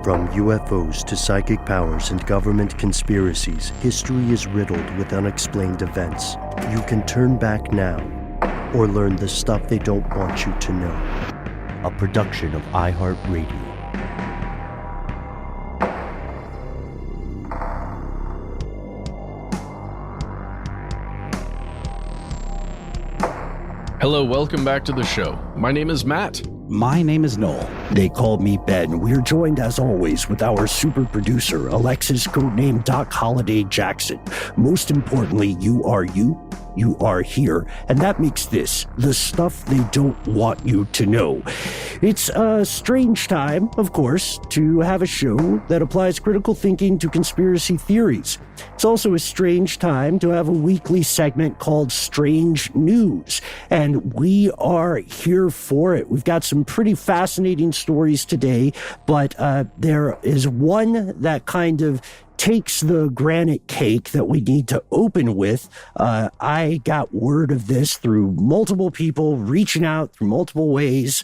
From UFOs to psychic powers and government conspiracies, history is riddled with unexplained events. You can turn back now or learn the stuff they don't want you to know. A production of iHeartRadio. Hello, welcome back to the show. My name is Matt. My name is Noel. They call me Ben. We're joined, as always, with our super producer, Alexis, codename Doc Holiday Jackson. Most importantly, you are here, and that makes this the stuff they don't want you to know. It's a strange time, of course, to have a show that applies critical thinking to conspiracy theories. It's also a strange time to have a weekly segment called Strange News, and we are here for it. We've got some pretty fascinating stories today, but there is one that kind of takes the granite cake that we need to open with. I got word of this through multiple people reaching out through multiple ways.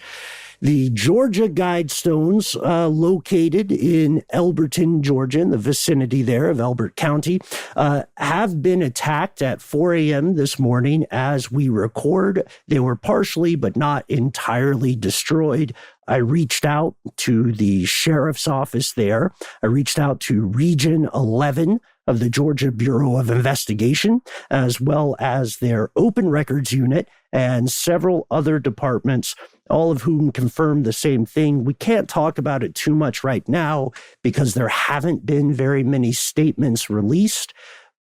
The Georgia Guidestones, located in Elberton, Georgia, in the vicinity there of Elbert County, have been attacked at 4 a.m. this morning as we record. They were partially, but not entirely destroyed. I reached out to the sheriff's office there. I reached out to Region 11 of the Georgia Bureau of Investigation, as well as their Open Records Unit and several other departments, all of whom confirmed the same thing. We can't talk about it too much right now because there haven't been very many statements released.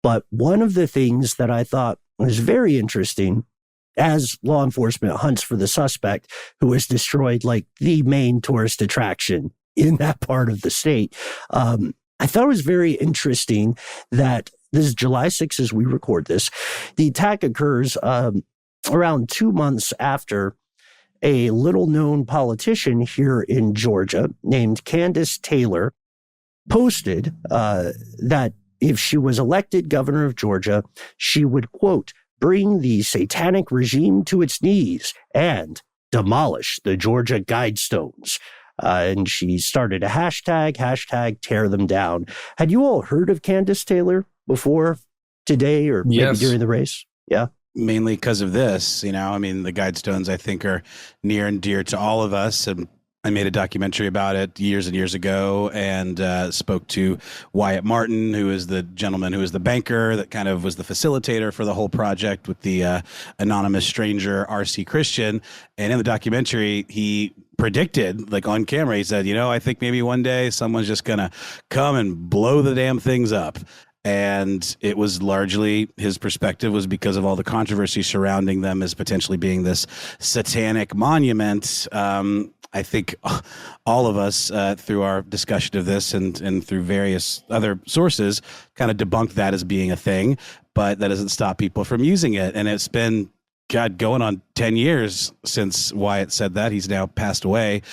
But one of the things that I thought was very interesting as law enforcement hunts for the suspect who was destroyed like the main tourist attraction in that part of the state, I thought it was very interesting that this is July 6th as we record this. The attack occurs around 2 months after a little-known politician here in Georgia named Candace Taylor posted that if she was elected governor of Georgia, she would, quote, bring the satanic regime to its knees and demolish the Georgia Guidestones. And she started a hashtag tear them down. Had you all heard of Candace Taylor before today or maybe during the race? Yeah. Mainly because of this, you know, I mean, the Guidestones, I think, are near and dear to all of us. And I made a documentary about it years and years ago and spoke to Wyatt Martin, who is the gentleman who is the banker that kind of was the facilitator for the whole project with the anonymous stranger, R.C. Christian. And in the documentary, he predicted, like on camera, he said, you know, I think maybe one day someone's just going to come and blow the damn things up. And it was largely his perspective was because of all the controversy surrounding them as potentially being this satanic monument. I think all of us, through our discussion of this and through various other sources, kind of debunked that as being a thing, but that doesn't stop people from using it. And it's been, God, going on 10 years since Wyatt said that. He's now passed away,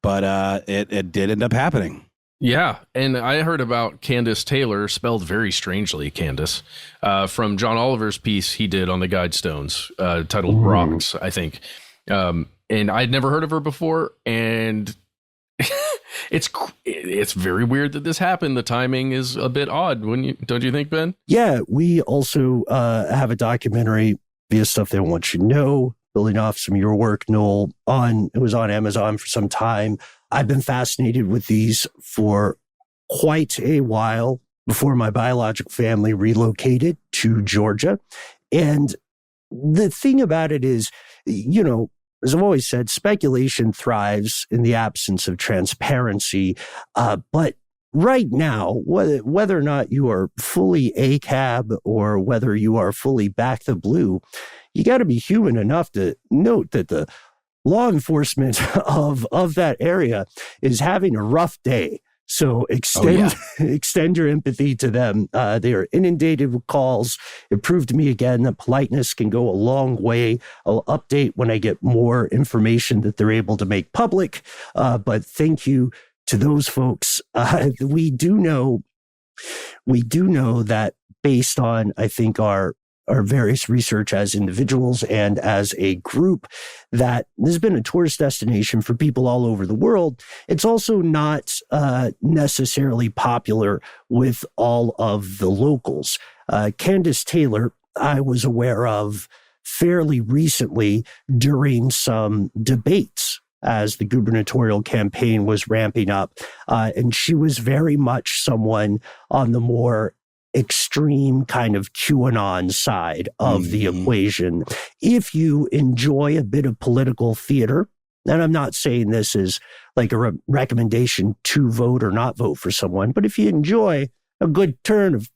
but it did end up happening. Yeah, and I heard about Candace Taylor, spelled very strangely, Candace, from John Oliver's piece he did on the Guidestones, titled Rocks, I think. And I'd never heard of her before, and it's very weird that this happened. The timing is a bit odd, don't you think, Ben? Yeah, we also have a documentary via Stuff They Don't Want You to Know, building off some of your work, Noel. It was on Amazon for some time. I've been fascinated with these for quite a while before my biological family relocated to Georgia. And the thing about it is, you know, as I've always said, speculation thrives in the absence of transparency. But right now, whether or not you are fully ACAB or whether you are fully back the blue, you got to be human enough to note that the law enforcement of that area is having a rough day. So extend your empathy to them. They are inundated with calls. It proved to me again that politeness can go a long way. I'll update when I get more information that they're able to make public. But thank you to those folks. We do know that based on, I think, our our various research as individuals and as a group, that this has been a tourist destination for people all over the world. It's also not necessarily popular with all of the locals. Candace Taylor, I was aware of fairly recently during some debates as the gubernatorial campaign was ramping up. And she was very much someone on the more extreme kind of QAnon side of the equation. If you enjoy a bit of political theater, and I'm not saying this is like a recommendation to vote or not vote for someone, but if you enjoy a good turn of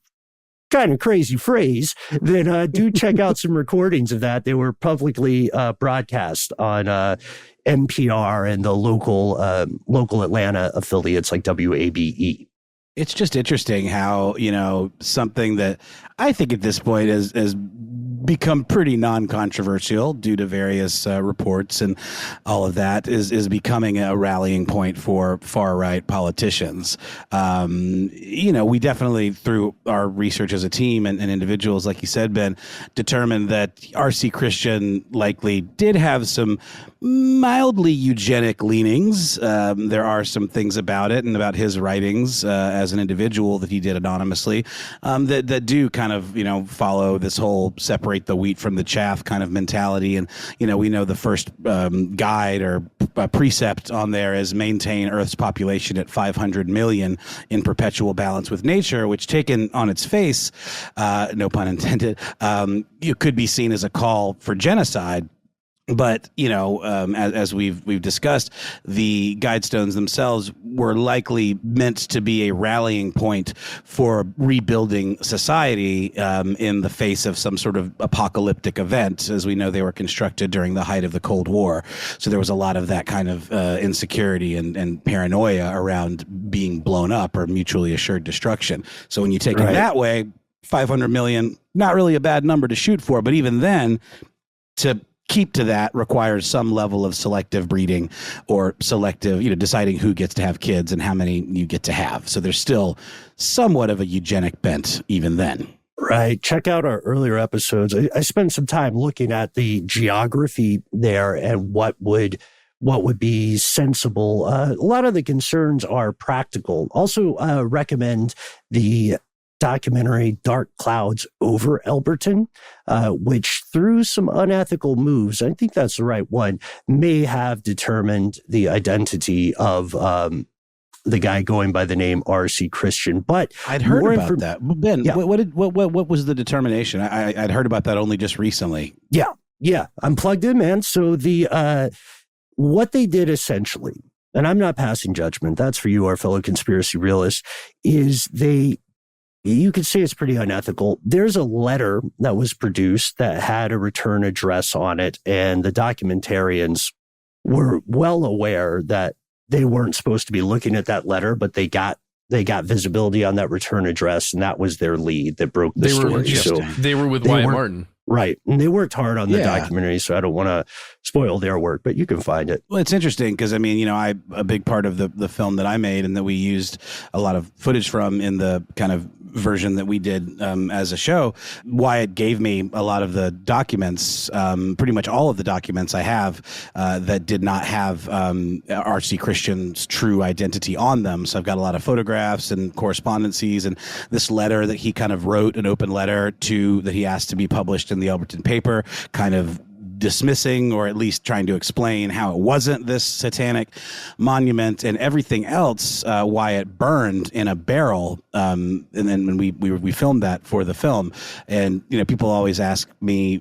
kind of crazy phrase, then do check out some recordings of that. They were publicly broadcast on NPR and the local Atlanta affiliates like WABE. It's just interesting how, something that I think at this point has become pretty non-controversial due to various reports and all of that is becoming a rallying point for far-right politicians. We definitely, through our research as a team and individuals, like you said, Ben, determined that R.C. Christian likely did have some mildly eugenic leanings. There are some things about it and about his writings as an individual that he did anonymously that do kind of, follow this whole separate the wheat from the chaff kind of mentality. And, we know the first guide or precept on there is maintain Earth's population at 500 million in perpetual balance with nature, which taken on its face, no pun intended, you could be seen as a call for genocide. But, as we've discussed, the Guidestones themselves were likely meant to be a rallying point for rebuilding society in the face of some sort of apocalyptic event. As we know, they were constructed during the height of the Cold War. So there was a lot of that kind of insecurity and paranoia around being blown up or mutually assured destruction. So when you take it that way, 500 million, not really a bad number to shoot for. But even then, to keep to that requires some level of selective breeding or selective, deciding who gets to have kids and how many you get to have. So there's still somewhat of a eugenic bent even then. Right. Check out our earlier episodes. I spent some time looking at the geography there and what would be sensible. A lot of the concerns are practical. Also recommend the documentary Dark Clouds Over Elberton, which through some unethical moves, I think that's the right one, may have determined the identity of the guy going by the name R.C. Christian. But I'd heard about that. Ben, yeah. What was the determination? I'd heard about that only just recently. Yeah. I'm plugged in, man. So what they did essentially, and I'm not passing judgment, that's for you, our fellow conspiracy realists, is you could say it's pretty unethical. There's a letter that was produced that had a return address on it, and the documentarians were well aware that they weren't supposed to be looking at that letter, but they got visibility on that return address, and that was their lead that broke the story. So they were with Wyatt Martin. Right. And they worked hard on the documentary, so I don't want to spoil their work, but you can find it. Well, it's interesting because, a big part of the film that I made and that we used a lot of footage from in the kind of version that we did as a show, Wyatt gave me a lot of the documents, pretty much all of the documents I have that did not have R.C. Christian's true identity on them. So I've got a lot of photographs and correspondences and this letter that he kind of wrote, an open letter that he asked to be published in the Elberton paper, kind of dismissing or at least trying to explain how it wasn't this satanic monument, and everything else Wyatt burned in a barrel. And then when we filmed that for the film, and people always ask me,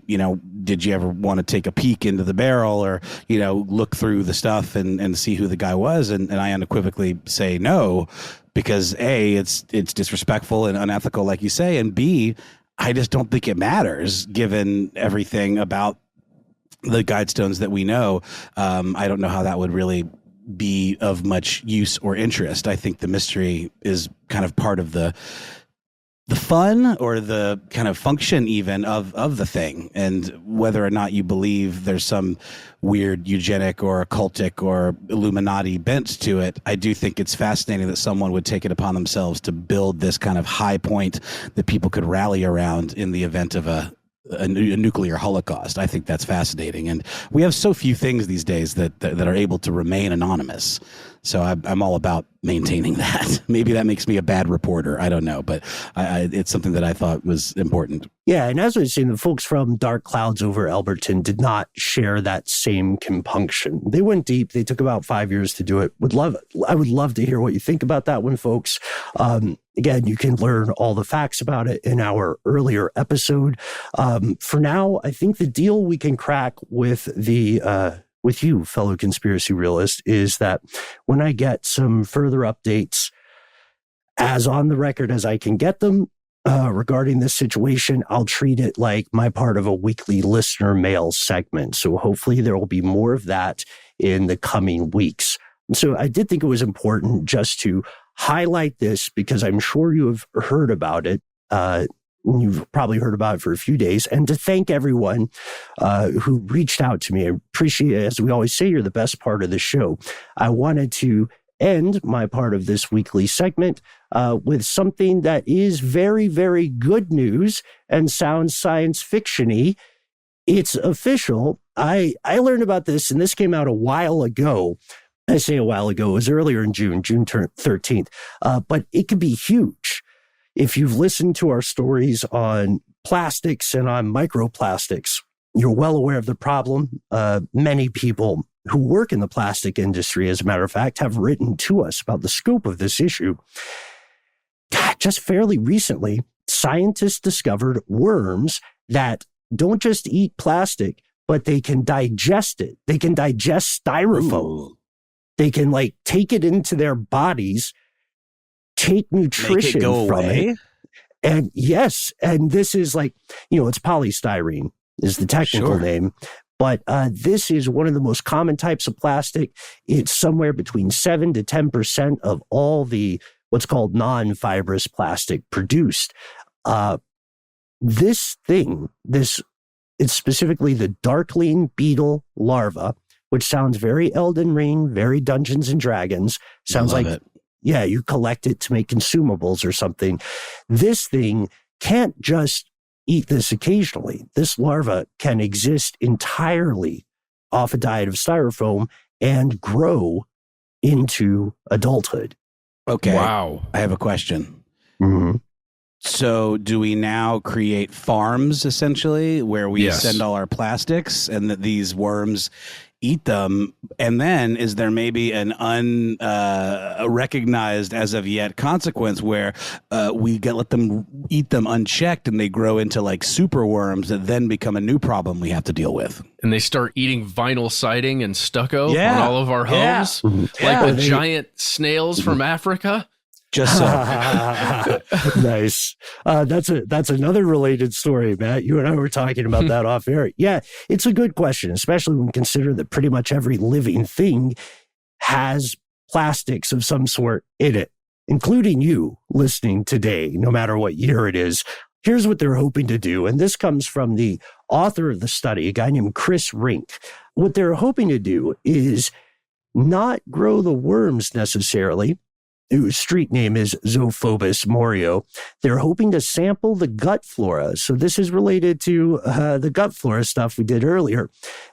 did you ever want to take a peek into the barrel or look through the stuff and see who the guy was? And I unequivocally say no, because A, it's disrespectful and unethical, like you say, and B, I just don't think it matters given everything about the Guidestones that we know. I don't know how that would really be of much use or interest. I think the mystery is kind of part of the fun or the kind of function even of the thing. And whether or not you believe there's some weird eugenic or occultic or Illuminati bent to it, I do think it's fascinating that someone would take it upon themselves to build this kind of high point that people could rally around in the event of a a nuclear holocaust. I think that's fascinating, and we have so few things these days that are able to remain anonymous. So I'm all about maintaining that. Maybe that makes me a bad reporter. I don't know, but it's something that I thought was important. Yeah, and as I was saying, the folks from Dark Clouds over Alberton did not share that same compunction. They went deep. They took about 5 years to do it. I would love to hear what you think about that one, folks. Again, you can learn all the facts about it in our earlier episode. For now, I think the deal we can crack with with you, fellow conspiracy realists, is that when I get some further updates, as on the record as I can get them, regarding this situation, I'll treat it like my part of a weekly listener mail segment. So hopefully there will be more of that in the coming weeks. So I did think it was important just to highlight this because I'm sure you have heard about it. You've probably heard about it for a few days, and to thank everyone who reached out to me. I appreciate it. As we always say, you're the best part of the show. I wanted to end my part of this weekly segment with something that is very, very good news and sounds science fiction-y. It's official. I learned about this, and this came out a while ago. I say a while ago. It was earlier in June 13th. But it could be huge. If you've listened to our stories on plastics and on microplastics, you're well aware of the problem. Many people who work in the plastic industry, as a matter of fact, have written to us about the scope of this issue. Just fairly recently, scientists discovered worms that don't just eat plastic, but they can digest it. They can digest styrofoam. Ooh. They can take it into their bodies, take nutrition from it. And yes, and this is it's polystyrene is the technical name. But this is one of the most common types of plastic. It's somewhere between 7 to 10% of all the what's called non-fibrous plastic produced. It's specifically the darkling beetle larva, which sounds very Elden Ring, very Dungeons and Dragons. Sounds like it. Yeah, you collect it to make consumables or something. This thing can't just eat this occasionally. This larva can exist entirely off a diet of styrofoam and grow into adulthood. Okay. Wow. I have a question. Mm-hmm. So do we now create farms, essentially, where we send all our plastics and that these worms eat them? And then is there maybe an unrecognized as of yet consequence where we let them eat them unchecked and they grow into super worms that then become a new problem we have to deal with? And they start eating vinyl siding and stucco on all of our homes, the giant snails from Africa. Just so. Nice. That's another related story, Matt. You and I were talking about that off air. Yeah, it's a good question, especially when you consider that pretty much every living thing has plastics of some sort in it, including you listening today, no matter what year it is. Here's what they're hoping to do, and this comes from the author of the study, a guy named Chris Rink. What they're hoping to do is not grow the worms necessarily, whose street name is Zoophobus morio. They're hoping to sample the gut flora. So this is related to the gut flora stuff we did earlier.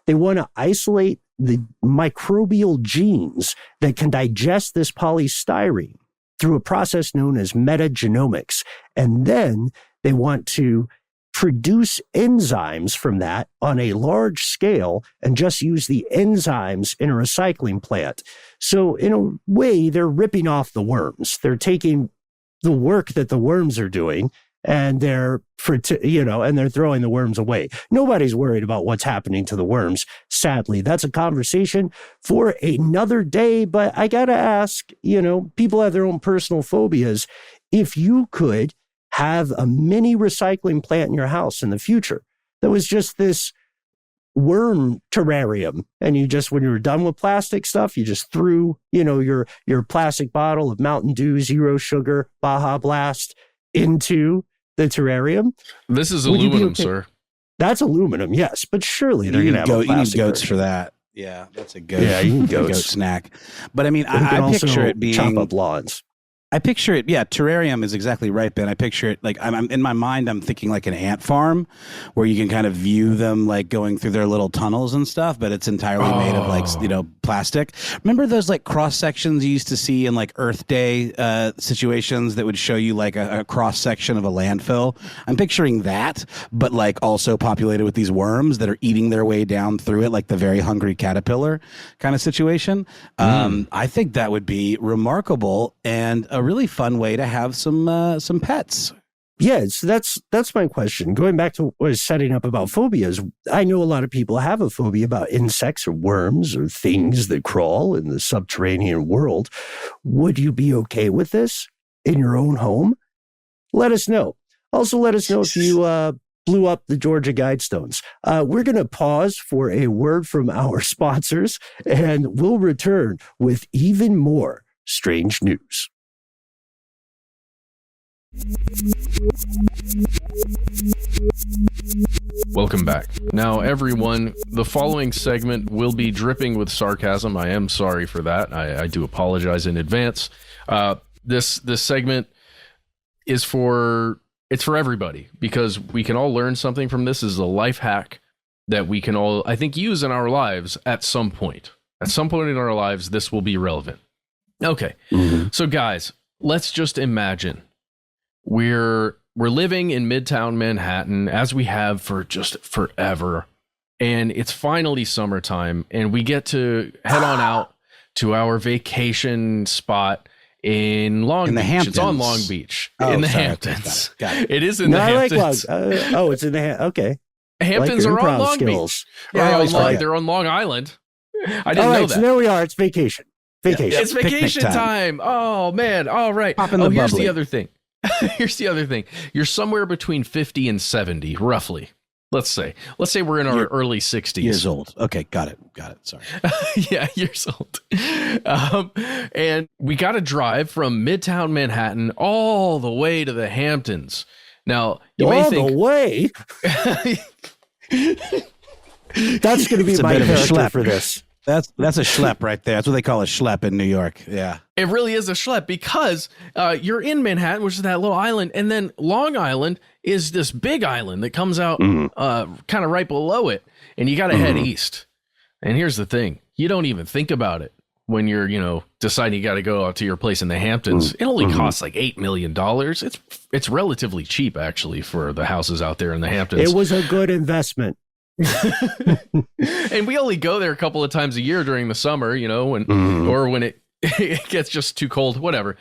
They want to isolate the microbial genes that can digest this polystyrene through a process known as metagenomics. And then they want to produce enzymes from that on a large scale and just use the enzymes in a recycling plant. So in a way, they're ripping off the worms. They're taking the work that the worms are doing and they're throwing the worms away. Nobody's worried about what's happening to the worms. Sadly, that's a conversation for another day. But I got to ask, people have their own personal phobias. If you could have a mini recycling plant in your house in the future that was just this worm terrarium, and you just, when you were done with plastic stuff, you just threw, your plastic bottle of Mountain Dew, Zero Sugar, Baja Blast into the terrarium. This is aluminum, sir. That's aluminum, yes, but surely they're going to have a plastic you need goats version. for that. Yeah, that's a goat. Yeah, you can goat snack. But I mean, I picture it being chop up lawns. I picture it. Yeah, terrarium is exactly right, Ben. I picture it like I'm in my mind. I'm thinking like an ant farm, where you can kind of view them like going through their little tunnels and stuff, but it's entirely made of like plastic. Remember those like cross sections you used to see in like Earth Day situations that would show you like a cross section of a landfill? I'm picturing that, but like also populated with these worms that are eating their way down through it, like the very hungry caterpillar kind of situation. I think that would be remarkable and a really fun way to have some pets. Yeah, so that's my question. Going back to what I was setting up about phobias, I know a lot of people have a phobia about insects or worms or things that crawl in the subterranean world. Would you be okay with this in your own home? Let us know. Also, let us know if you blew up the Georgia Guidestones. We're going to pause for a word from our sponsors, and we'll return with even more strange news. Welcome back. Now, everyone, the following segment will be dripping with sarcasm. I am sorry for that. I do apologize in advance. This segment is for everybody, because we can all learn something from this. This is a life hack that we can all, I think, use in our lives at some point. At some point in our lives, this will be relevant. Okay. So, guys, let's just imagine we're living in Midtown Manhattan, as we have for just forever, and it's finally summertime, and we get to head on out to our vacation spot in Long Beach. Hamptons. It's on Long Beach in the Hamptons. Got it. It is in the Hamptons. It's in the okay. Hamptons like are on Long skills. Beach. They're on Long Island. I didn't know that. So there we are. It's vacation. It's vacation time. Oh man. All right. Here's the other thing. Here's the other thing. You're somewhere between 50 and 70, roughly. Let's say we're in our early 60s. Years old. Okay, got it. Sorry. Yeah, years old. And we got to drive from Midtown Manhattan all the way to the Hamptons. Now, you may think, the way. That's going to be my character for this. That's a schlep right there. That's what they call a schlep in New York. Yeah. It really is a schlep, because you're in Manhattan, which is that little island, and then Long Island is this big island that comes out kind of right below it, and you got to head east. And here's the thing. You don't even think about it when you're, deciding you got to go out to your place in the Hamptons. It only costs like $8 million. It's relatively cheap, actually, for the houses out there in the Hamptons. It was a good investment. And we only go there a couple of times a year during the summer, or when it gets just too cold, whatever.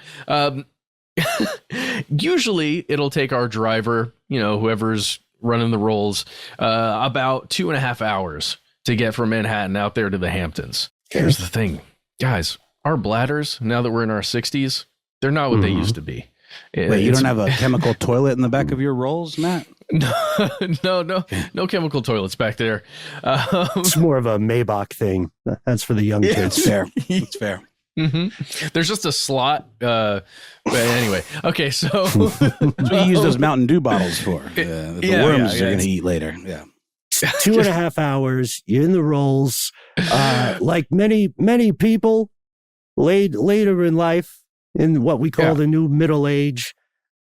Usually it'll take our driver, whoever's running the rolls, about 2.5 hours to get from Manhattan out there to the Hamptons. Here's the thing, guys, our bladders, now that we're in our 60s, they're not what they used to be. Wait, you don't have a chemical toilet in the back of your rolls, Matt? No chemical toilets back there. It's more of a Maybach thing. That's for the young kids. Fair. It's fair. There's just a slot. But anyway, okay, so that's what you use those Mountain Dew bottles for. The worms are going to eat later. Yeah. 2.5 hours. You're in the rolls. Like many people later in life, in what we call the new middle age,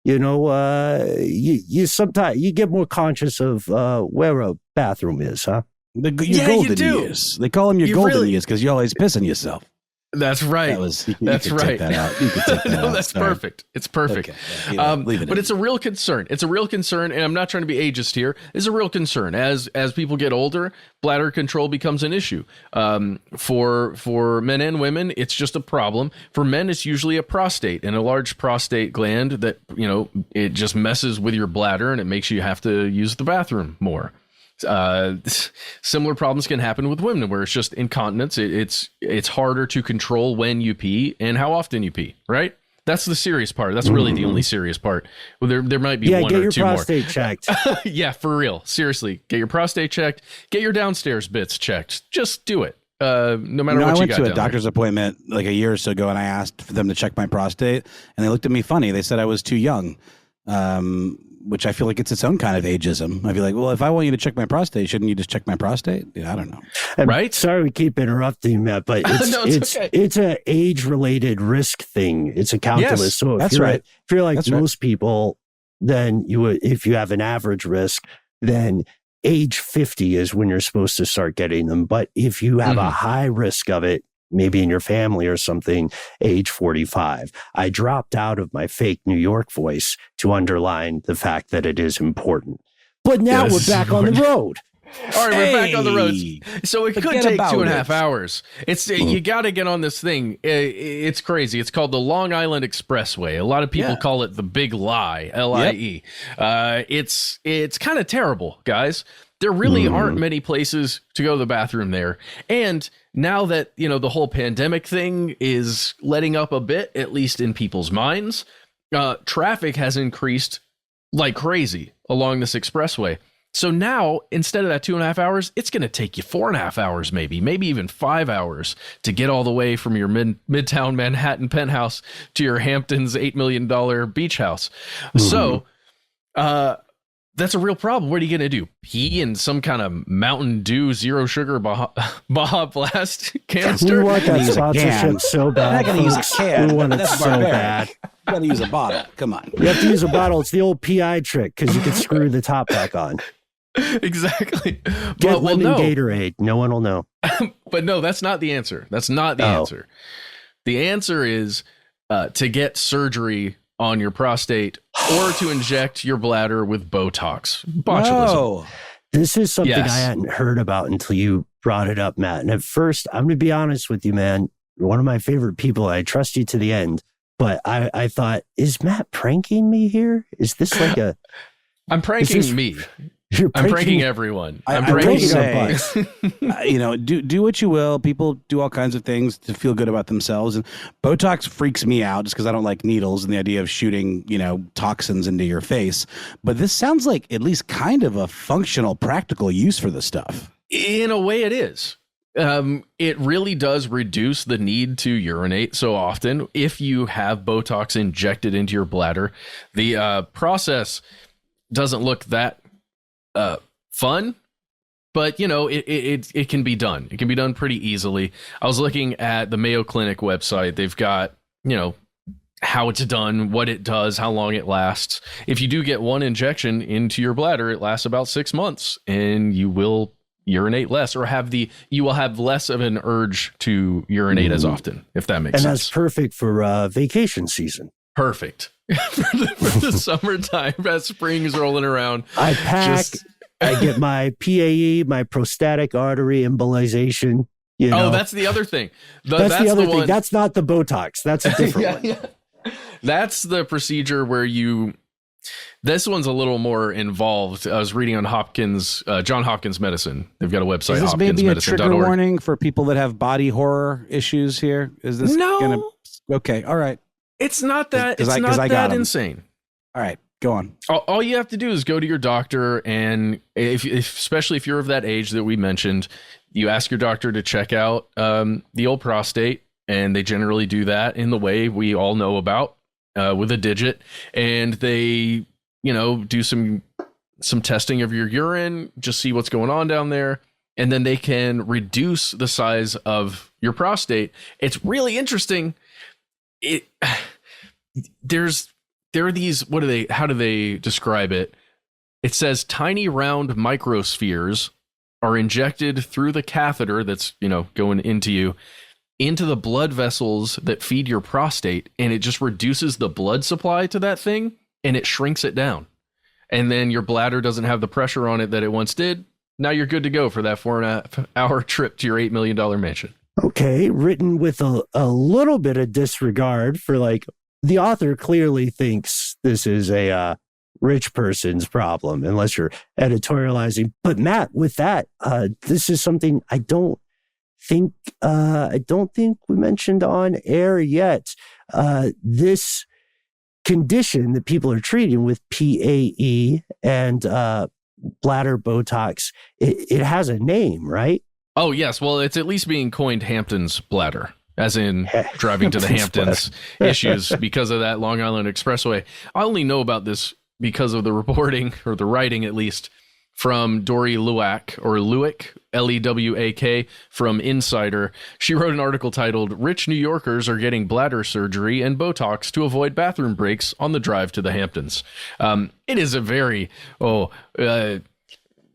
you sometimes you get more conscious of where a bathroom is, huh? Your golden years. They call them your golden years because you're always pissing yourself. That's right. That's right. Take that out. You could take that out. That's perfect. It's perfect. Okay. Leave it but it's a real concern. It's a real concern, and I'm not trying to be ageist here. It's a real concern. As people get older, bladder control becomes an issue. For men and women, it's just a problem. For men, it's usually a prostate, and a large prostate gland that, it just messes with your bladder, and it makes you have to use the bathroom more. Similar problems can happen with women, where it's just incontinence. It's harder to control when you pee and how often you pee, right? That's the serious part. That's really the only serious part. Well, there might be one or two more. Get your prostate checked. Yeah, for real. Seriously, get your prostate checked. Get your downstairs bits checked. Just do it. No matter what you got. I went to a doctor's appointment like a year or so ago, and I asked for them to check my prostate, and they looked at me funny. They said I was too young. which I feel like it's its own kind of ageism. I feel like, well, if I want you to check my prostate, shouldn't you just check my prostate? Yeah, I don't know. Right? Sorry we keep interrupting, Matt, but it's No, it's okay. it's an age-related risk thing. It's a calculus. Yes, so that's right. If you're like That's right. most people, then you would, if you have an average risk, then age 50 is when you're supposed to start getting them. But if you have a high risk of it, maybe in your family or something, age 45. I dropped out of my fake New York voice to underline the fact that it is important. But now we're back on the road. All right, we're back on the roads. So it could Forget take about 2.5 it. hours. It's you got to get on this thing. It's crazy. It's called the Long Island Expressway. A lot of people call it the Big Lie, LIE. It's kind of terrible, guys. There really aren't many places to go to the bathroom there. And now that, the whole pandemic thing is letting up a bit, at least in people's minds, traffic has increased like crazy along this expressway. So now, instead of that 2.5 hours, it's going to take you 4.5 hours, maybe even 5 hours to get all the way from your Midtown Manhattan penthouse to your Hamptons $8 million beach house. So, that's a real problem. What are you going to do? Pee in some kind of Mountain Dew zero sugar Baja Blast canister? We want that use a sponsorship can. so bad. I'm not going to use a folks. can. We want it That's so barbaric. bad. You got to use a bottle. Come on. You have to use a bottle. It's the old PI trick because you can screw the top back on. Exactly. Get lemon no. Gatorade. No one will know. But no, that's not the answer. That's not the answer. The answer is to get surgery on your prostate or to inject your bladder with Botox. Botulism. No. This is something Yes. I hadn't heard about until you brought it up, Matt. And at first, I'm going to be honest with you, man. You're one of my favorite people. I trust you to the end. But I thought, is Matt pranking me here? Is this like a... I'm pranking me. You're I'm pranking everyone. I'm I will pranking breaking say, our do what you will. People do all kinds of things to feel good about themselves. And Botox freaks me out just because I don't like needles and the idea of shooting, toxins into your face. But this sounds like at least kind of a functional, practical use for this stuff. In a way, it is. It really does reduce the need to urinate so often if you have Botox injected into your bladder. The process doesn't look that fun, but it can be done. It can be done pretty easily. I was looking at the Mayo Clinic website. They've got how it's done, what it does, how long it lasts. If you do get one injection into your bladder, it lasts about 6 months, and you will urinate less, or you will have less of an urge to urinate as often, if that makes And sense. that's perfect for vacation season. Perfect. for the summertime, as spring's rolling around. I pack, I get my PAE, my prostatic artery embolization. Oh, that's the other thing. That's the other thing. one. That's not the Botox. That's a different one. That's the procedure where this one's a little more involved. I was reading on John Hopkins Medicine. They've got a website, Is this maybe a trigger hopkinsmedicine.org. warning for people that have body horror issues here? Is this No. Okay, all right. It's not that. 'Cause It's I not got that 'em. insane. All right, go on. All you have to do is go to your doctor, and especially if you're of that age that we mentioned, you ask your doctor to check out the old prostate, and they generally do that in the way we all know about, with a digit, and they do some testing of your urine, just see what's going on down there, and then they can reduce the size of your prostate. It's really interesting. There are these, how do they describe it? It says tiny round microspheres are injected through the catheter that's, going into the blood vessels that feed your prostate, and it just reduces the blood supply to that thing, and it shrinks it down. And then your bladder doesn't have the pressure on it that it once did. Now you're good to go for that 4.5 hour trip to your $8 million mansion. Okay, written with a little bit of disregard for the author clearly thinks this is a rich person's problem, unless you're editorializing. But Matt, with that, this is something I don't think we mentioned on air yet. This condition that people are treating with PAE and bladder Botox, it has a name, right? Oh, yes. Well, it's at least being coined Hamptons bladder, as in driving to the Hamptons issues because of that Long Island Expressway. I only know about this because of the reporting, or the writing at least, from Dory Lewak, or Lewak, Lewak, from Insider. She wrote an article titled, "Rich New Yorkers Are Getting Bladder Surgery and Botox to Avoid Bathroom Breaks on the Drive to the Hamptons." It is a very,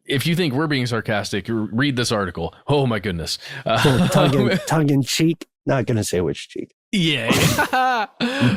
if you think we're being sarcastic, read this article. Oh my goodness. Tongue in cheek. Not going to say which cheek. Yeah.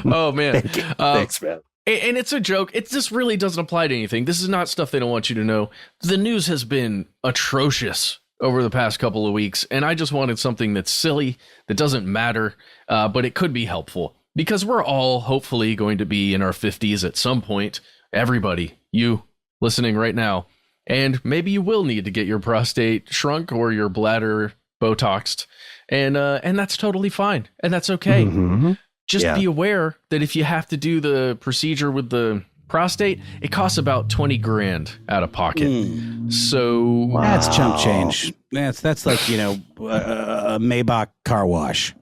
Oh man. Thanks, man. And it's a joke. It just really doesn't apply to anything. This is not stuff they don't want you to know. The news has been atrocious over the past couple of weeks, and I just wanted something that's silly, that doesn't matter, but it could be helpful. Because we're all hopefully going to be in our 50s at some point. Everybody, you listening right now. And maybe you will need to get your prostate shrunk or your bladder Botoxed. And that's totally fine. And that's okay. Mm-hmm. Just be aware that if you have to do the procedure with the prostate, it costs about $20,000 out of pocket. So that's chump change. That's like, a Maybach car wash.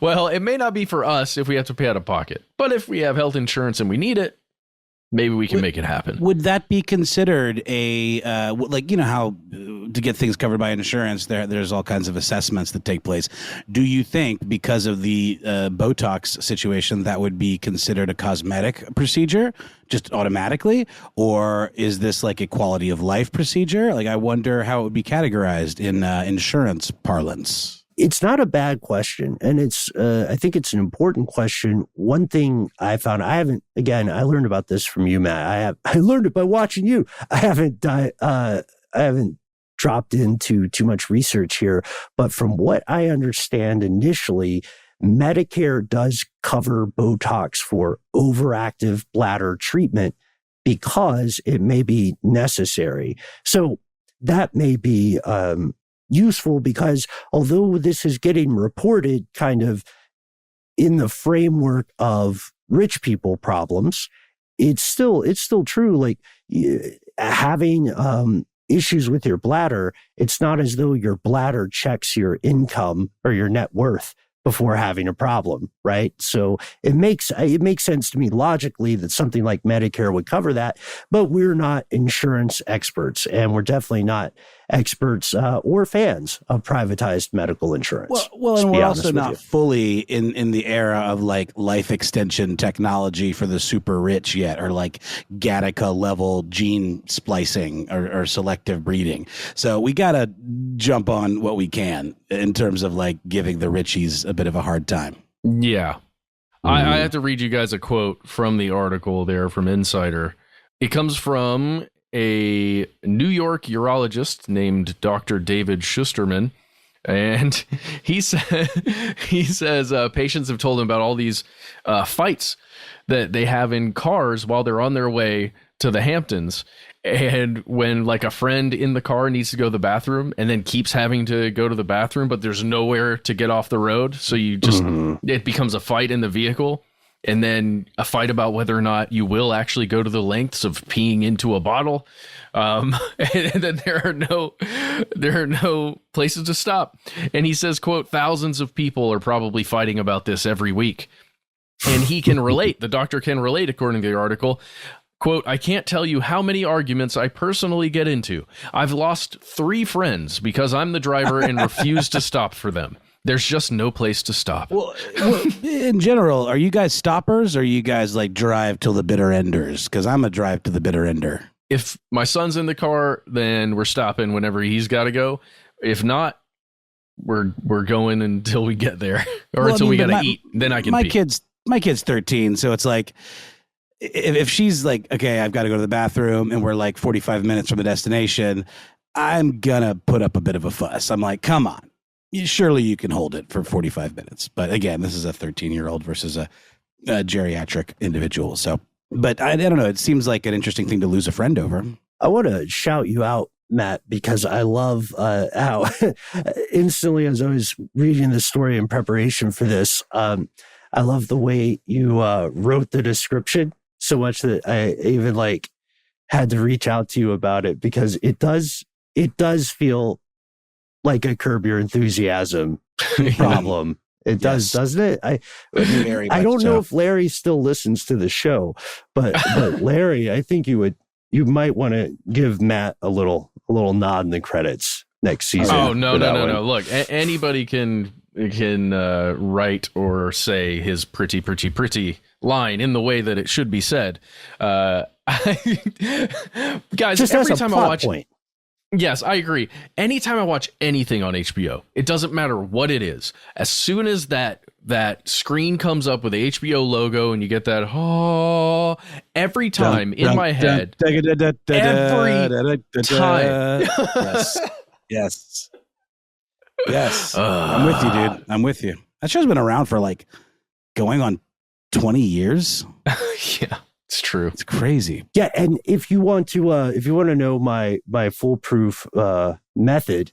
Well, it may not be for us if we have to pay out of pocket, but if we have health insurance and we need it, maybe we can make it happen. Would that be considered how to get things covered by insurance, there's all kinds of assessments that take place. Do you think because of the Botox situation, that would be considered a cosmetic procedure just automatically? Or is this like a quality of life procedure? Like, I wonder how it would be categorized in insurance parlance. It's not a bad question, and I think it's an important question. One thing I found, I learned about this from you, Matt. I learned it by watching you. I haven't dropped into too much research here, but from what I understand initially, Medicare does cover Botox for overactive bladder treatment because it may be necessary. So that may be useful, because although this is getting reported kind of in the framework of rich people problems, it's still true. Like, having issues with your bladder, it's not as though your bladder checks your income or your net worth before having a problem, right? So it makes sense to me logically that something like Medicare would cover that, but we're not insurance experts, and we're definitely not experts or fans of privatized medical insurance. Well, and we're also not fully in the era of like life extension technology for the super rich yet, or like Gattaca level gene splicing or selective breeding. So we got to jump on what we can in terms of like giving the richies a bit of a hard time. Yeah. I have to read you guys a quote from the article there from Insider. It comes from a New York urologist named Dr. David Schusterman, and he says patients have told him about all these fights that they have in cars while they're on their way to the Hamptons. And when like a friend in the car needs to go to the bathroom and then keeps having to go to the bathroom, but there's nowhere to get off the road. So you just, it becomes a fight in the vehicle, and then a fight about whether or not you will actually go to the lengths of peeing into a bottle. And then there are no places to stop. And he says, quote, "Thousands of people are probably fighting about this every week." And he can relate. The doctor can relate, according to the article. Quote, "I can't tell you how many arguments I personally get into. I've lost 3 friends because I'm the driver and refuse to stop for them. There's just no place to stop." Well, in general, are you guys stoppers, or are you guys like drive till the bitter enders? Because I'm a drive to the bitter ender. If my son's in the car, then we're stopping whenever he's got to go. If not, we're going until we get there, or until we got to eat. Then I can pee. My kid's 13, so it's like, if she's like, okay, I've got to go to the bathroom and we're like 45 minutes from the destination, I'm going to put up a bit of a fuss. I'm like, come on, surely you can hold it for 45 minutes. But again, this is a 13-year-old versus a geriatric individual. So, but I don't know. It seems like an interesting thing to lose a friend over. I want to shout you out, Matt, because I love how instantly, as I was reading the story in preparation for this, I love the way you wrote the description so much that I even like had to reach out to you about it, because it does feel like a Curb Your Enthusiasm problem. It does, doesn't it? I don't know if Larry still listens to the show, but Larry, I think you might want to give Matt a little nod in the credits next season. Oh, no. Look, anybody can write or say his pretty line in the way that it should be said. Guys, just every as a time plot I watch point. Yes, I agree. Anytime I watch anything on HBO, it doesn't matter what it is. As soon as that screen comes up with the HBO logo and you get that, every time in my head, every time. Yes. I'm with you, dude. I'm with you. That show's been around for like going on 20 years. Yeah. It's true. It's crazy. Yeah, and if you want to know my foolproof method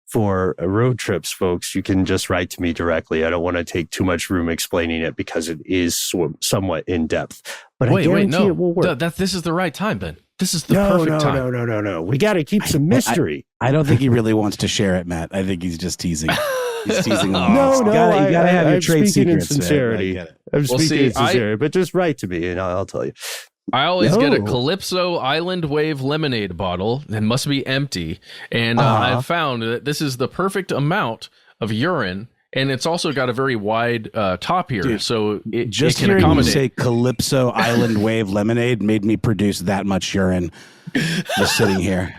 for road trips, folks, you can just write to me directly. I don't want to take too much room explaining it because it is somewhat in depth. But I guarantee it will work. This is the right time, Ben. This is the perfect time. No. We got to keep some mystery. I don't think he really wants to share it, Matt. I think he's just teasing. He's teasing. No. You gotta have your trade secrets. In sincerity. I'm speaking in sincerity, but just write to me and I'll tell you. I always get a Calypso Island Wave lemonade bottle. It must be empty. And I've found that this is the perfect amount of urine. And it's also got a very wide top here. Dude, so it can accommodate. You say Calypso Island Wave lemonade made me produce that much urine just sitting here.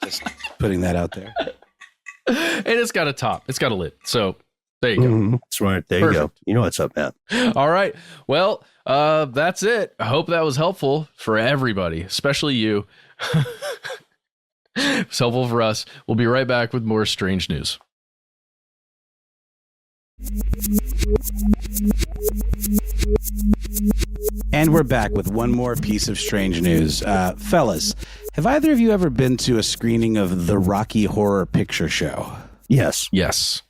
Just putting that out there. And it's got a top. It's got a lid. So there you go. Mm-hmm. Smart. There you go. You know what's up, Matt. All right. Well, that's it. I hope that was helpful for everybody, especially you. It's helpful for us. We'll be right back with more strange news. And we're back with one more piece of strange news. Fellas, have either of you ever been to a screening of the Rocky Horror Picture Show? Yes.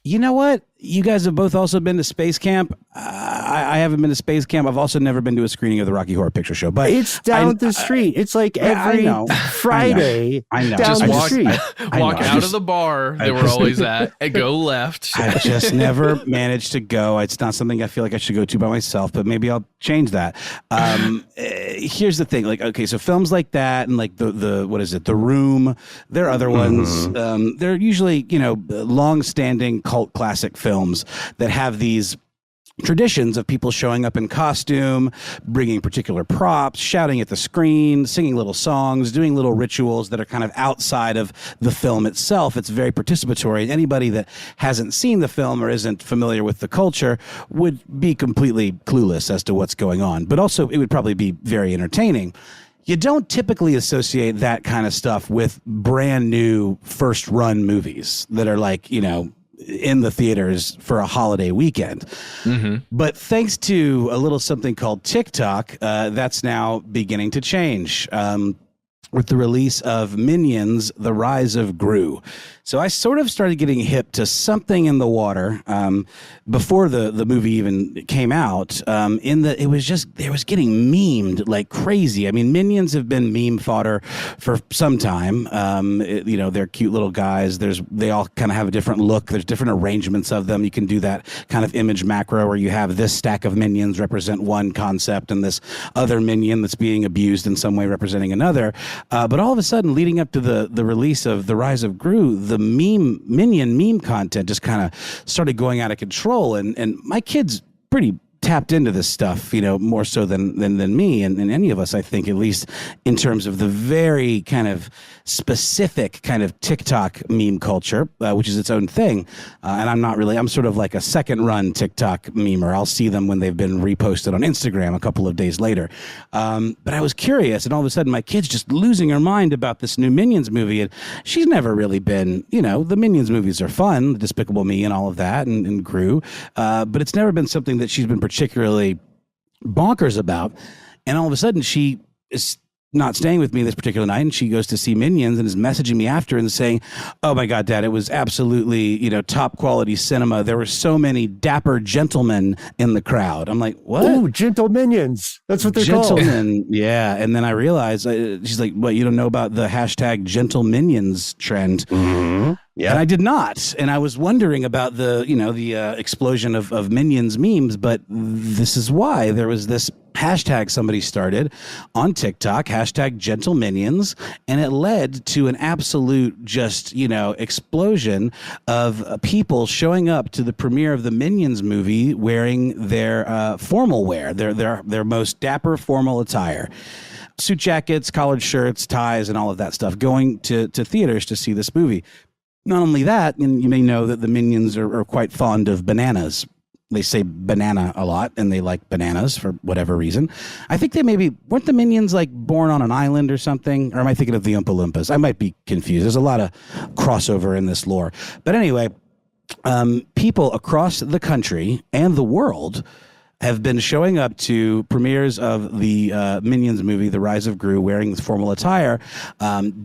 You know what? You guys have both also been to space camp. I haven't been to space camp. I've also never been to a screening of the Rocky Horror Picture Show. But it's down the street. It's like every Friday. I know. Down the street. Walk out of the bar they were always at and go left. I just never managed to go. It's not something I feel like I should go to by myself, but maybe I'll change that. Here's the thing. Like, okay, so films like that and like the what is it? The Room. There are other ones. They're usually, long-standing cult classic films that have these traditions of people showing up in costume, bringing particular props, shouting at the screen, singing little songs, doing little rituals that are kind of outside of the film itself. It's very participatory. Anybody that hasn't seen the film or isn't familiar with the culture would be completely clueless as to what's going on. But also, it would probably be very entertaining. You don't typically associate that kind of stuff with brand new first run movies that are like, in the theaters for a holiday weekend. Mm-hmm. But thanks to a little something called TikTok, that's now beginning to change. With the release of Minions, The Rise of Gru. So I sort of started getting hip to something in the water before the movie even came out. It was getting memed like crazy. I mean, Minions have been meme fodder for some time. They're cute little guys. They all kind of have a different look. There's different arrangements of them. You can do that kind of image macro where you have this stack of minions represent one concept and this other minion that's being abused in some way representing another. But all of a sudden, leading up to the release of The Rise of Gru, the minion meme content just kind of started going out of control. And my kid's pretty tapped into this stuff, more so than me and any of us, I think, at least in terms of the very kind of specific kind of TikTok meme culture, which is its own thing. And I'm sort of like a second run TikTok memer. I'll see them when they've been reposted on Instagram a couple of days later. But I was curious, and all of a sudden my kid's just losing her mind about this new Minions movie. And she's never really been, the Minions movies are fun, Despicable Me and all of that and Gru. But it's never been something that she's been particularly bonkers about. And all of a sudden she is not staying with me this particular night, and she goes to see Minions and is messaging me after and saying, "Oh my God, Dad, it was absolutely, top quality cinema. There were so many dapper gentlemen in the crowd." I'm like, "What?" Oh, Gentleminions. That's what they're Gentlemen, called. yeah. And then I realized, she's like, "What, you don't know about the hashtag Gentleminions trend?" Mm-hmm. Yeah. And I did not. And I was wondering about the explosion of Minions memes, but this is why there was this hashtag somebody started on TikTok, hashtag Gentleminions, and it led to an absolute explosion of people showing up to the premiere of the Minions movie wearing their formal wear, their most dapper formal attire. Suit jackets, collared shirts, ties, and all of that stuff, going to theaters to see this movie. Not only that, and you may know that the Minions are quite fond of bananas. They say banana a lot, and they like bananas for whatever reason. I think weren't the Minions like born on an island or something? Or am I thinking of the Oompa Loompas? I might be confused. There's a lot of crossover in this lore. But anyway, people across the country and the world have been showing up to premieres of the Minions movie, The Rise of Gru, wearing this formal attire,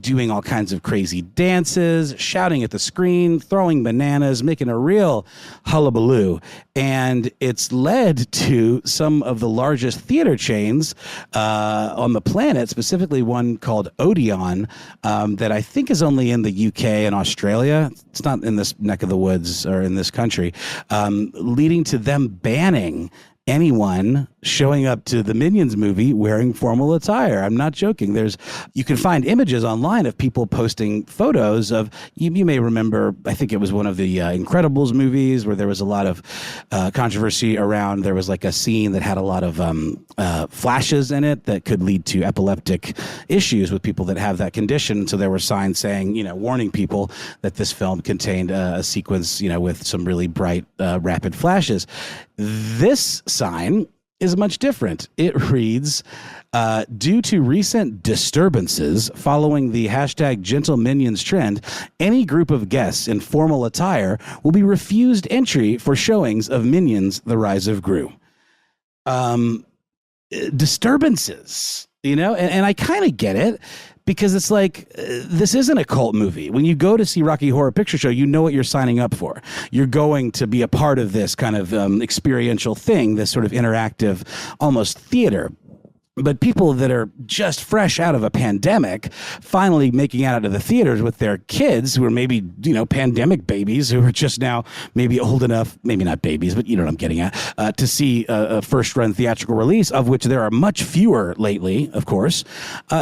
doing all kinds of crazy dances, shouting at the screen, throwing bananas, making a real hullabaloo. And it's led to some of the largest theater chains on the planet, specifically one called Odeon, that I think is only in the UK and Australia. It's not in this neck of the woods or in this country, leading to them banning anyone showing up to the Minions movie wearing formal attire. I'm not joking. You can find images online of people posting photos of, you may remember, I think it was one of the Incredibles movies where there was a lot of controversy around, there was like a scene that had a lot of flashes in it that could lead to epileptic issues with people that have that condition. So there were signs saying, warning people that this film contained a sequence, with some really bright, rapid flashes. This sign is much different. It reads, due to recent disturbances following the hashtag Gentleminions trend, any group of guests in formal attire will be refused entry for showings of Minions: The Rise of Gru. Disturbances, and I kind of get it. Because it's like, this isn't a cult movie. When you go to see Rocky Horror Picture Show, you know what you're signing up for. You're going to be a part of this kind of experiential thing, this sort of interactive, almost theater. But people that are just fresh out of a pandemic, finally making it out of the theaters with their kids who are maybe, pandemic babies who are just now maybe old enough, maybe not babies, but you know what I'm getting at, to see a first-run theatrical release, of which there are much fewer lately, of course.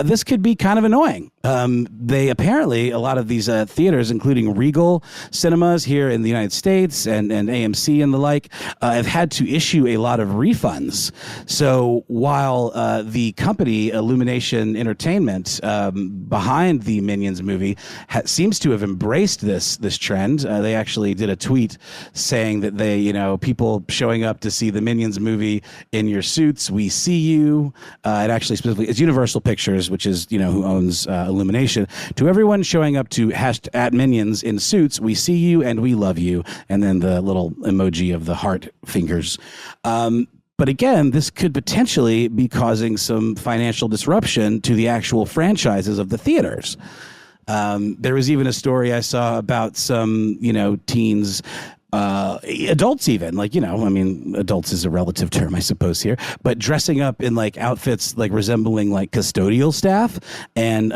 This could be kind of annoying. They apparently, a lot of these theaters, including Regal Cinemas here in the United States and AMC and the like, have had to issue a lot of refunds. So while the company Illumination Entertainment behind the Minions movie seems to have embraced this trend, they actually did a tweet saying that they, people showing up to see the Minions movie in your suits, we see you. It actually specifically, it's Universal Pictures, which is, who owns Illumination. To everyone showing up to at Minions in suits, we see you and we love you. And then the little emoji of the heart fingers. But again, this could potentially be causing some financial disruption to the actual franchises of the theaters. There was even a story I saw about some, teens, adults even, adults is a relative term, I suppose here, but dressing up in outfits resembling custodial staff and,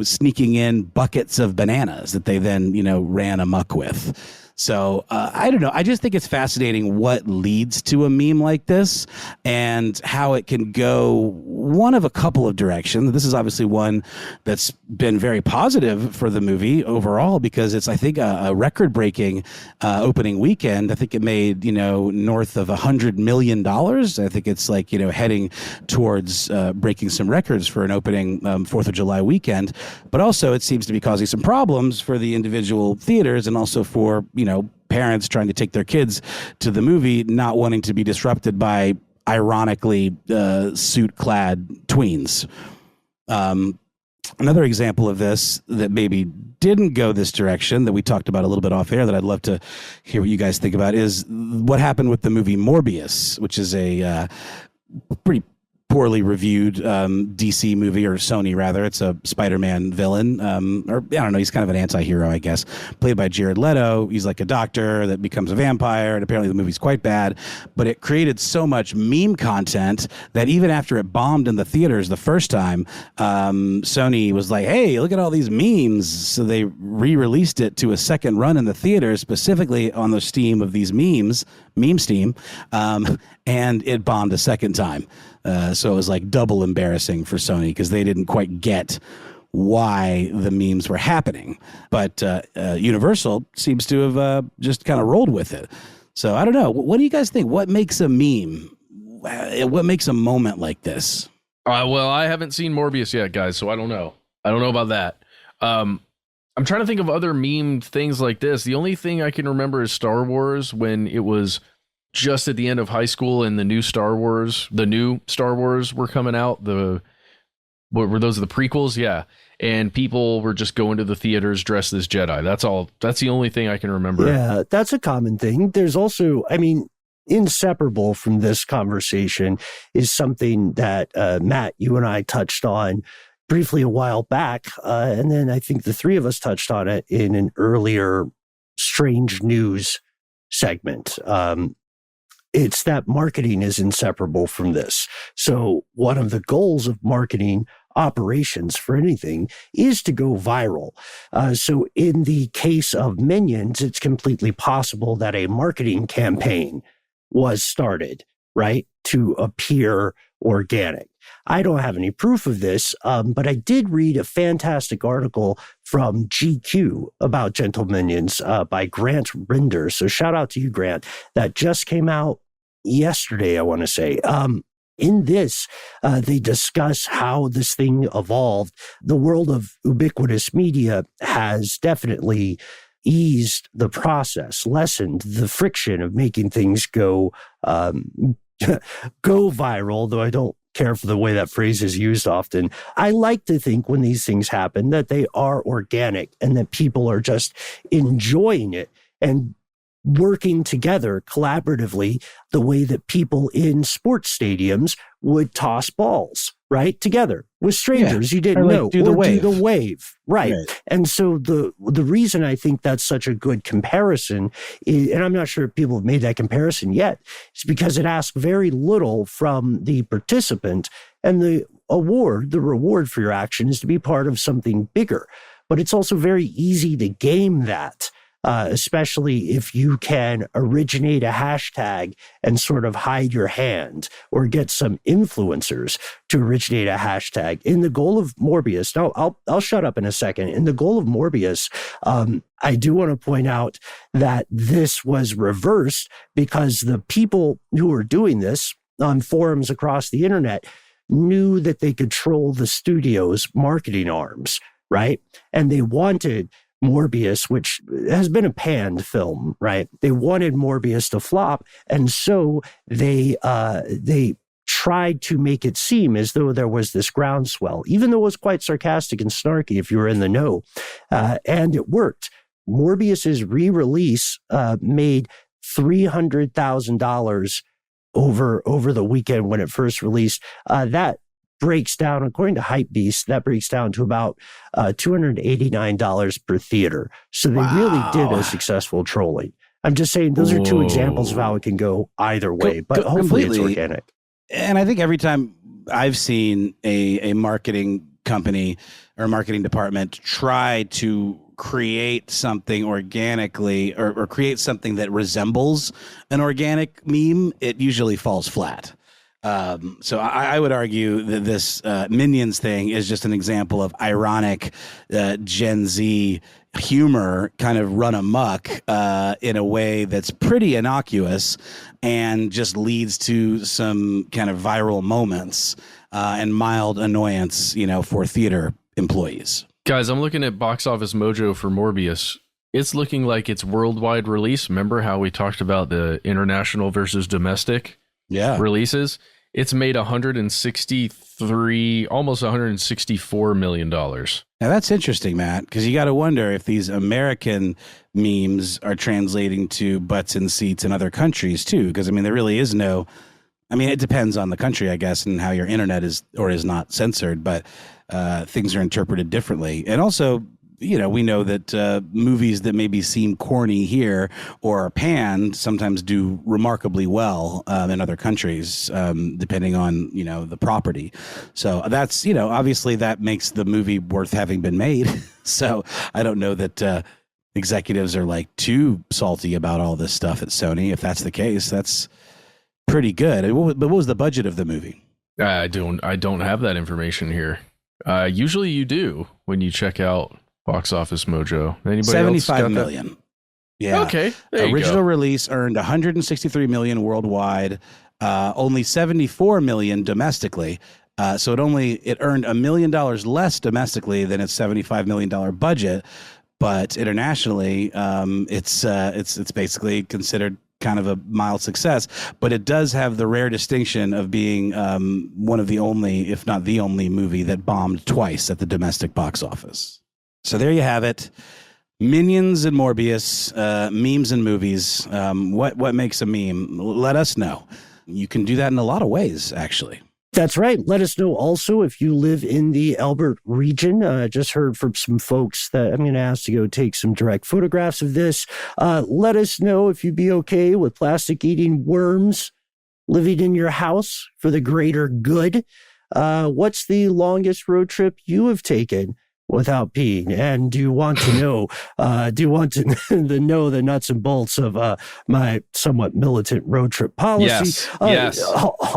sneaking in buckets of bananas that they then, ran amok with. So I don't know. I just think it's fascinating what leads to a meme like this and how it can go one of a couple of directions. This is obviously one that's been very positive for the movie overall because it's, I think, a record-breaking opening weekend. I think it made, north of $100 million. I think it's heading towards breaking some records for an opening 4th of July weekend. But also it seems to be causing some problems for the individual theaters and also for, parents trying to take their kids to the movie, not wanting to be disrupted by ironically suit-clad tweens. Another example of this that maybe didn't go this direction that we talked about a little bit off air that I'd love to hear what you guys think about is what happened with the movie Morbius, which is a pretty poorly reviewed DC movie, or Sony rather. It's a Spider-Man villain, or I don't know. He's kind of an anti-hero, I guess, played by Jared Leto. He's like a doctor that becomes a vampire, and apparently the movie's quite bad. But it created so much meme content that even after it bombed in the theaters the first time, Sony was like, "Hey, look at all these memes!" So they re-released it to a second run in the theaters, specifically on the steam of these memes, meme steam, and it bombed a second time. So it was like double embarrassing for Sony because they didn't quite get why the memes were happening. But Universal seems to have just kind of rolled with it. So I don't know. What do you guys think? What makes a meme? What makes a moment like this? Well, I haven't seen Morbius yet, guys, so I don't know. I don't know about that. I'm trying to think of other meme things like this. The only thing I can remember is Star Wars, when it was just at the end of high school and the new Star Wars were coming out. What were those, the prequels? Yeah. And people were just going to the theaters dressed as Jedi. That's all. That's the only thing I can remember. Yeah, that's a common thing. There's also, I mean, inseparable from this conversation is something that Matt, you and I touched on briefly a while back. And then I think the three of us touched on it in an earlier Strange News segment. It's that marketing is inseparable from this. So one of the goals of marketing operations for anything is to go viral. So in the case of Minions, it's completely possible that a marketing campaign was started, right, to appear organic. I don't have any proof of this, but I did read a fantastic article from GQ about Gentleminions by Grant Rinder. So shout out to you, Grant. That just came out yesterday, I want to say. In this, they discuss how this thing evolved. The world of ubiquitous media has definitely eased the process, lessened the friction of making things go viral, though I don't care for the way that phrase is used often. I like to think when these things happen that they are organic and that people are just enjoying it and working together collaboratively the way that people in sports stadiums would toss balls, right? Together with strangers you didn't know. Do the wave. Right. And so the reason I think that's such a good comparison is, and I'm not sure if people have made that comparison yet, is because it asks very little from the participant, and the reward for your action is to be part of something bigger. But it's also very easy to game that. Especially if you can originate a hashtag and sort of hide your hand, or get some influencers to originate a hashtag. In the goal of Morbius, no, I'll shut up in a second. In the goal of Morbius, I do want to point out that this was reversed because the people who were doing this on forums across the internet knew that they could control the studio's marketing arms, right? And they wanted Morbius, which has been a panned film, right? They wanted Morbius to flop, and so they tried to make it seem as though there was this groundswell, even though it was quite sarcastic and snarky if you were in the know, and it worked. Morbius's re-release made $300,000 over the weekend when it first released. That breaks down, according to Hypebeast, that breaks down to about $289 per theater. So they really did a successful trolling. I'm just saying those are two examples of how it can go either way, but hopefully it's organic. And I think every time I've seen a marketing company or marketing department try to create something organically or create something that resembles an organic meme, it usually falls flat. So I would argue that this Minions thing is just an example of ironic Gen Z humor kind of run amok in a way that's pretty innocuous and just leads to some kind of viral moments and mild annoyance, for theater employees. Guys, I'm looking at Box Office Mojo for Morbius. It's looking like it's worldwide release. Remember how we talked about the international versus domestic releases? It's made almost $164 million. Now that's interesting, Matt, because you got to wonder if these American memes are translating to butts and seats in other countries too. Because there really is no, I mean, it depends on the country, I guess, and how your internet is or is not censored, but things are interpreted differently. And also, you know, we know that movies that maybe seem corny here or are panned sometimes do remarkably well in other countries, depending on, you know, the property. So that's, you know, obviously that makes the movie worth having been made. So I don't know that executives are like too salty about all this stuff at Sony. If that's the case, that's pretty good. But what was the budget of the movie? I don't have that information here. Usually you do when you check out Box Office Mojo. Anybody 75 million. Yeah. Okay. There you Original go. release earned 163 million worldwide, only 74 million domestically. So it earned $1 million less domestically than its $75 million budget, but internationally, it's basically considered kind of a mild success, but it does have the rare distinction of being one of the only, if not the only, movie that bombed twice at the domestic box office. So there you have it. Minions and Morbius, memes and movies. What makes a meme? Let us know. You can do that in a lot of ways, actually. That's right. Let us know also if you live in the Albert region. I just heard from some folks that I'm going to ask to go take some direct photographs of this. Let us know if you'd be okay with plastic-eating worms living in your house for the greater good. What's the longest road trip you have taken without peeing? And do you want to know, know the nuts and bolts of my somewhat militant road trip policy? Yes.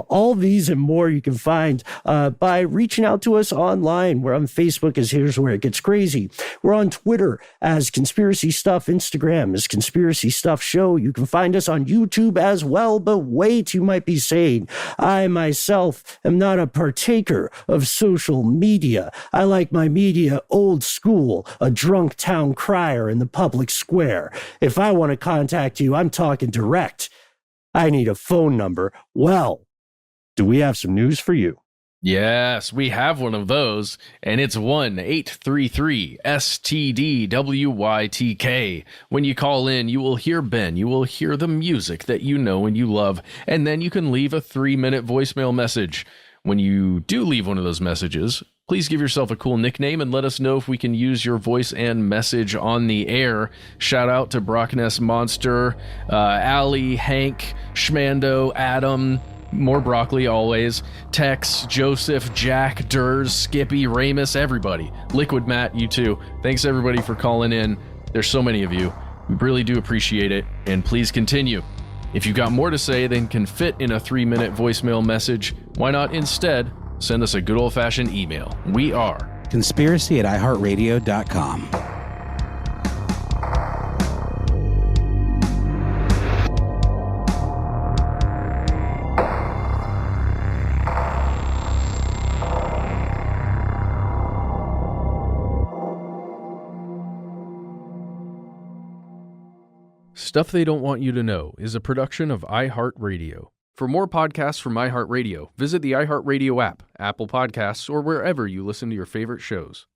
All these and more you can find by reaching out to us online. We're on Facebook as Here's Where It Gets Crazy. We're on Twitter as Conspiracy Stuff. Instagram as Conspiracy Stuff Show. You can find us on YouTube as well, but wait, you might be saying, I myself am not a partaker of social media. I like my media old school, a drunk town crier in the public square. If I want to contact you, I'm talking direct. I need a phone number. Well, do we have some news for you? Yes, we have one of those, and it's 1-833-STDWYTK. When you call in, you will hear Ben, you will hear the music that you know and you love, and then you can leave a 3-minute voicemail message. When you do leave one of those messages, please give yourself a cool nickname and let us know if we can use your voice and message on the air. Shout out to Brockness Monster, Allie, Hank, Schmando, Adam, more broccoli always, Tex, Joseph, Jack, Durs, Skippy, Ramus, everybody. Liquid Matt, you too. Thanks everybody for calling in. There's so many of you. We really do appreciate it, and please continue. If you've got more to say than can fit in a 3-minute voicemail message, why not instead send us a good old-fashioned email? We are conspiracy@iHeartRadio.com. Stuff They Don't Want You to Know is a production of iHeartRadio. For more podcasts from iHeartRadio, visit the iHeartRadio app, Apple Podcasts, or wherever you listen to your favorite shows.